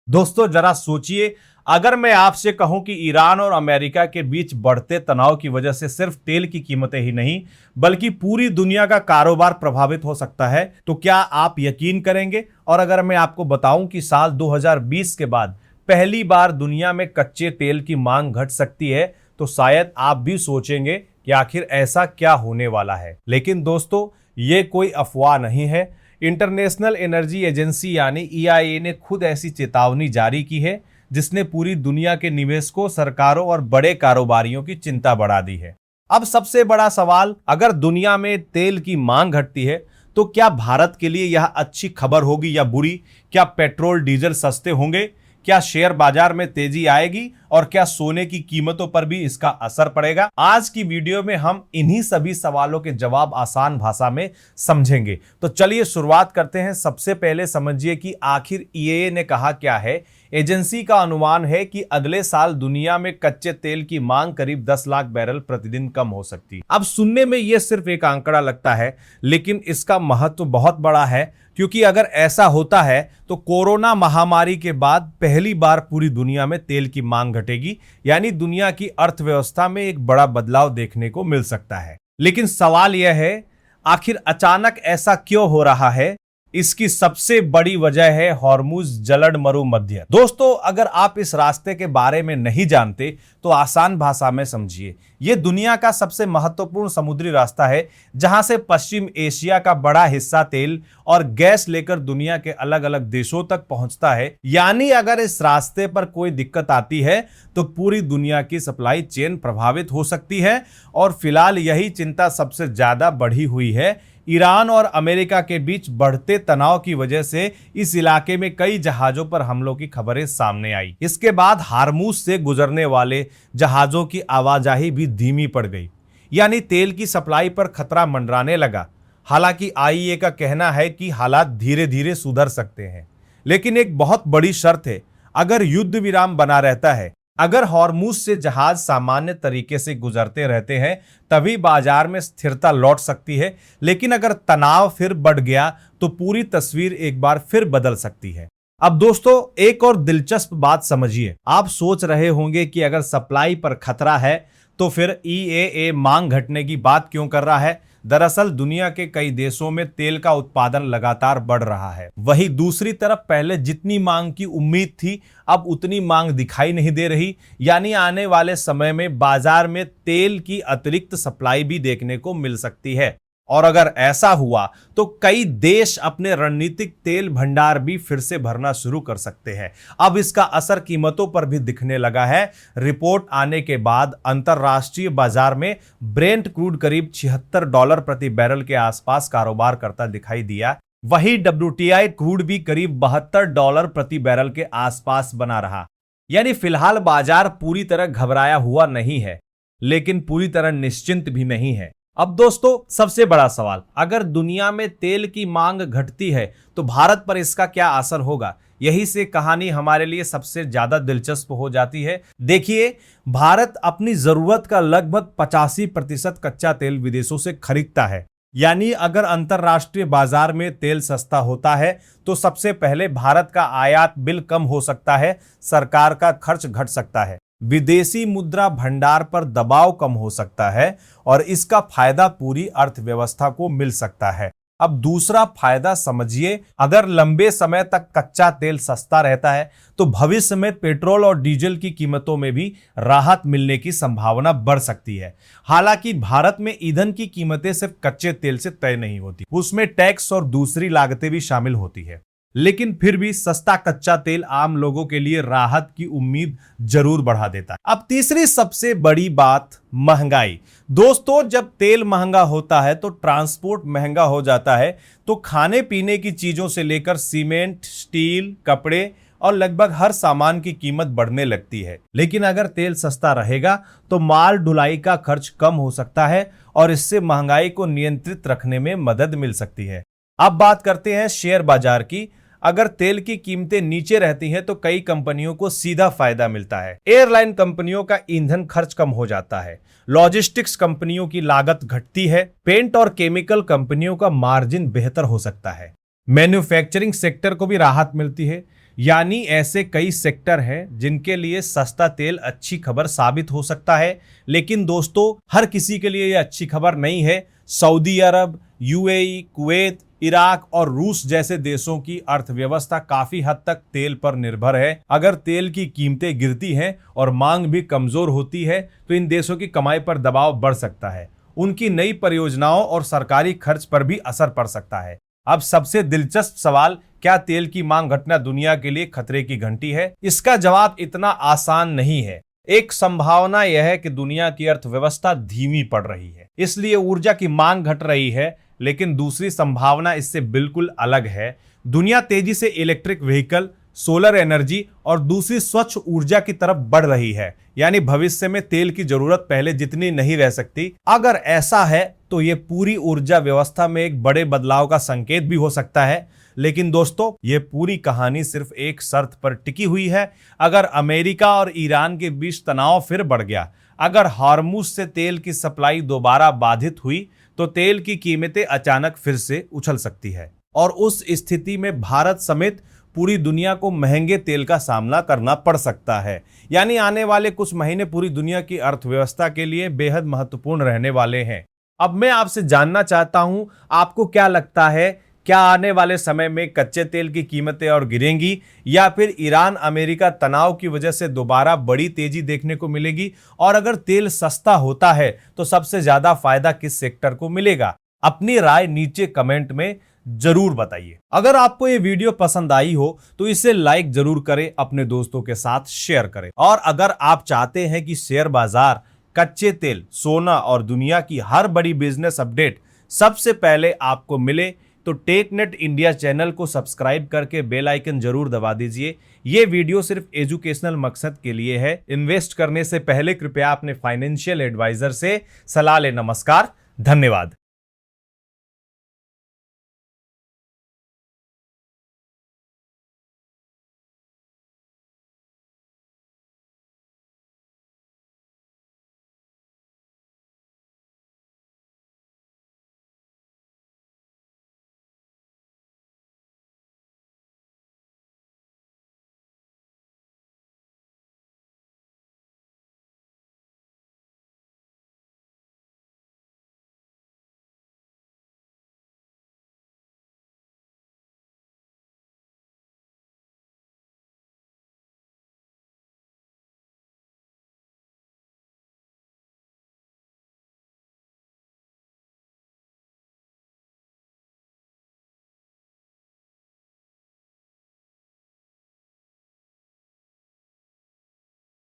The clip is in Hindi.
दोस्तों जरा सोचिए, अगर मैं आपसे कहूं कि ईरान और अमेरिका के बीच बढ़ते तनाव की वजह से सिर्फ तेल की कीमतें ही नहीं बल्कि पूरी दुनिया का कारोबार प्रभावित हो सकता है, तो क्या आप यकीन करेंगे? और अगर मैं आपको बताऊं कि साल 2020 के बाद पहली बार दुनिया में कच्चे तेल की मांग घट सकती है, तो शायद आप भी सोचेंगे कि आखिर ऐसा क्या होने वाला है। लेकिन दोस्तों, ये कोई अफवाह नहीं है। इंटरनेशनल एनर्जी एजेंसी यानी ईआईए ने खुद ऐसी चेतावनी जारी की है, जिसने पूरी दुनिया के निवेशकों, सरकारों और बड़े कारोबारियों की चिंता बढ़ा दी है। अब सबसे बड़ा सवाल, अगर दुनिया में तेल की मांग घटती है तो क्या भारत के लिए यह अच्छी खबर होगी या बुरी? क्या पेट्रोल डीजल सस्ते होंगे? क्या शेयर बाजार में तेजी आएगी? और क्या सोने की कीमतों पर भी इसका असर पड़ेगा? आज की वीडियो में हम इन्हीं सभी सवालों के जवाब आसान भाषा में समझेंगे। तो चलिए शुरुआत करते हैं। सबसे पहले समझिए कि आखिर ईआईए ने कहा क्या है। एजेंसी का अनुमान है कि अगले साल दुनिया में कच्चे तेल की मांग करीब 10 लाख बैरल प्रतिदिन कम हो सकती है। अब सुनने में यह सिर्फ एक आंकड़ा लगता है, लेकिन इसका महत्व बहुत बड़ा है, क्योंकि अगर ऐसा होता है तो कोरोना महामारी के बाद पहली बार पूरी दुनिया में तेल की मांग घटेगी, यानी दुनिया की अर्थव्यवस्था में एक बड़ा बदलाव देखने को मिल सकता है। लेकिन सवाल यह है, आखिर अचानक ऐसा क्यों हो रहा है? इसकी सबसे बड़ी वजह है हॉर्मुज जलद मरुमध्य। दोस्तों, अगर आप इस रास्ते के बारे में नहीं जानते तो आसान भाषा में समझिए। यह दुनिया का सबसे महत्वपूर्ण समुद्री रास्ता है, जहां से पश्चिम एशिया का बड़ा हिस्सा तेल और गैस लेकर दुनिया के अलग अलग देशों तक पहुंचता है। यानी अगर इस रास्ते पर कोई दिक्कत आती है तो पूरी दुनिया की सप्लाई चेन प्रभावित हो सकती है। और फिलहाल यही चिंता सबसे ज्यादा बढ़ी हुई है। ईरान और अमेरिका के बीच बढ़ते तनाव की वजह से इस इलाके में कई जहाजों पर हमलों की खबरें सामने आई। इसके बाद हार्मुज से गुजरने वाले जहाजों की आवाजाही भी धीमी पड़ गई, यानी तेल की सप्लाई पर खतरा मंडराने लगा। हालांकि आईईए का कहना है कि हालात धीरे धीरे सुधर सकते हैं, लेकिन एक बहुत बड़ी शर्त है। अगर युद्ध विराम बना रहता है, अगर हॉर्मुज से जहाज सामान्य तरीके से गुजरते रहते हैं, तभी बाजार में स्थिरता लौट सकती है। लेकिन अगर तनाव फिर बढ़ गया तो पूरी तस्वीर एक बार फिर बदल सकती है। अब दोस्तों, एक और दिलचस्प बात समझिए। आप सोच रहे होंगे कि अगर सप्लाई पर खतरा है तो फिर ईआईए मांग घटने की बात क्यों कर रहा है? दरअसल दुनिया के कई देशों में तेल का उत्पादन लगातार बढ़ रहा है। वहीं दूसरी तरफ पहले जितनी मांग की उम्मीद थी, अब उतनी मांग दिखाई नहीं दे रही। यानी आने वाले समय में बाजार में तेल की अतिरिक्त सप्लाई भी देखने को मिल सकती है। और अगर ऐसा हुआ तो कई देश अपने रणनीतिक तेल भंडार भी फिर से भरना शुरू कर सकते हैं। अब इसका असर कीमतों पर भी दिखने लगा है। रिपोर्ट आने के बाद अंतरराष्ट्रीय बाजार में ब्रेंट क्रूड करीब $76 प्रति बैरल के आसपास कारोबार करता दिखाई दिया। वही WTI क्रूड भी करीब $72 प्रति बैरल के आसपास बना रहा। यानी फिलहाल बाजार पूरी तरह घबराया हुआ नहीं है, लेकिन पूरी तरह निश्चिंत भी नहीं है। अब दोस्तों, सबसे बड़ा सवाल, अगर दुनिया में तेल की मांग घटती है तो भारत पर इसका क्या असर होगा? यही से कहानी हमारे लिए सबसे ज्यादा दिलचस्प हो जाती है। देखिए, भारत अपनी जरूरत का लगभग 85% कच्चा तेल विदेशों से खरीदता है। यानी अगर अंतरराष्ट्रीय बाजार में तेल सस्ता होता है तो सबसे पहले भारत का आयात बिल कम हो सकता है, सरकार का खर्च घट सकता है, विदेशी मुद्रा भंडार पर दबाव कम हो सकता है और इसका फायदा पूरी अर्थव्यवस्था को मिल सकता है। अब दूसरा फायदा समझिए, अगर लंबे समय तक कच्चा तेल सस्ता रहता है तो भविष्य में पेट्रोल और डीजल की कीमतों में भी राहत मिलने की संभावना बढ़ सकती है। हालांकि भारत में ईंधन की कीमतें सिर्फ कच्चे तेल से तय नहीं होती, उसमें टैक्स और दूसरी लागतें भी शामिल होती है। लेकिन फिर भी सस्ता कच्चा तेल आम लोगों के लिए राहत की उम्मीद जरूर बढ़ा देता है। अब तीसरी सबसे बड़ी बात, महंगाई। दोस्तों, जब तेल महंगा होता है तो ट्रांसपोर्ट महंगा हो जाता है, तो खाने पीने की चीजों से लेकर सीमेंट, स्टील, कपड़े और लगभग हर सामान की कीमत बढ़ने लगती है। लेकिन अगर तेल सस्ता रहेगा तो माल ढुलाई का खर्च कम हो सकता है और इससे महंगाई को नियंत्रित रखने में मदद मिल सकती है। अब बात करते हैं शेयर बाजार की। अगर तेल की कीमतें नीचे रहती हैं तो कई कंपनियों को सीधा फायदा मिलता है। एयरलाइन कंपनियों का ईंधन खर्च कम हो जाता है, लॉजिस्टिक्स कंपनियों की लागत घटती है, पेंट और केमिकल कंपनियों का मार्जिन बेहतर हो सकता है, मैन्युफैक्चरिंग सेक्टर को भी राहत मिलती है। यानी ऐसे कई सेक्टर हैं जिनके लिए सस्ता तेल अच्छी खबर साबित हो सकता है। लेकिन दोस्तों, हर किसी के लिए यह अच्छी खबर नहीं है। सऊदी अरब, यूएई, कुवैत, इराक और रूस जैसे देशों की अर्थव्यवस्था काफी हद तक तेल पर निर्भर है। अगर तेल की कीमतें गिरती हैं और मांग भी कमजोर होती है तो इन देशों की कमाई पर दबाव बढ़ सकता है। उनकी नई परियोजनाओं और सरकारी खर्च पर भी असर पड़ सकता है। अब सबसे दिलचस्प सवाल, क्या तेल की मांग घटना दुनिया के लिए खतरे की घंटी है? इसका जवाब इतना आसान नहीं है। एक संभावना यह है कि दुनिया की अर्थव्यवस्था धीमी पड़ रही है, इसलिए ऊर्जा की मांग घट रही है। लेकिन दूसरी संभावना इससे बिल्कुल अलग है। दुनिया तेजी से इलेक्ट्रिक व्हीकल, सोलर एनर्जी और दूसरी स्वच्छ ऊर्जा की तरफ बढ़ रही है। यानी भविष्य में तेल की जरूरत पहले जितनी नहीं रह सकती। अगर ऐसा है तो ये पूरी ऊर्जा व्यवस्था में एक बड़े बदलाव का संकेत भी हो सकता है। लेकिन दोस्तों, ये पूरी कहानी सिर्फ एक शर्त पर टिकी हुई है। अगर अमेरिका और ईरान के बीच तनाव फिर बढ़ गया, अगर हार्मुज से तेल की सप्लाई दोबारा बाधित हुई, तो तेल की कीमतें अचानक फिर से उछल सकती है और उस स्थिति में भारत समेत पूरी दुनिया को महंगे तेल का सामना करना पड़ सकता है। यानी आने वाले कुछ महीने पूरी दुनिया की अर्थव्यवस्था के लिए बेहद महत्वपूर्ण रहने वाले हैं। अब मैं आपसे जानना चाहता हूं, आपको क्या लगता है, क्या आने वाले समय में कच्चे तेल की कीमतें और गिरेंगी या फिर ईरान अमेरिका तनाव की वजह से दोबारा बड़ी तेजी देखने को मिलेगी? और अगर तेल सस्ता होता है तो सबसे ज्यादा फायदा किस सेक्टर को मिलेगा? अपनी राय नीचे कमेंट में जरूर बताइए। अगर आपको ये वीडियो पसंद आई हो तो इसे लाइक जरूर करें, अपने दोस्तों के साथ शेयर करें। और अगर आप चाहते हैं कि शेयर बाजार, कच्चे तेल, सोना और दुनिया की हर बड़ी बिजनेस अपडेट सबसे पहले आपको मिले तो टेकनेट इंडिया चैनल को सब्सक्राइब करके बेल आइकन जरूर दबा दीजिए। ये वीडियो सिर्फ एजुकेशनल मकसद के लिए है। इन्वेस्ट करने से पहले कृपया अपने फाइनेंशियल एडवाइजर से सलाह लें। नमस्कार, धन्यवाद।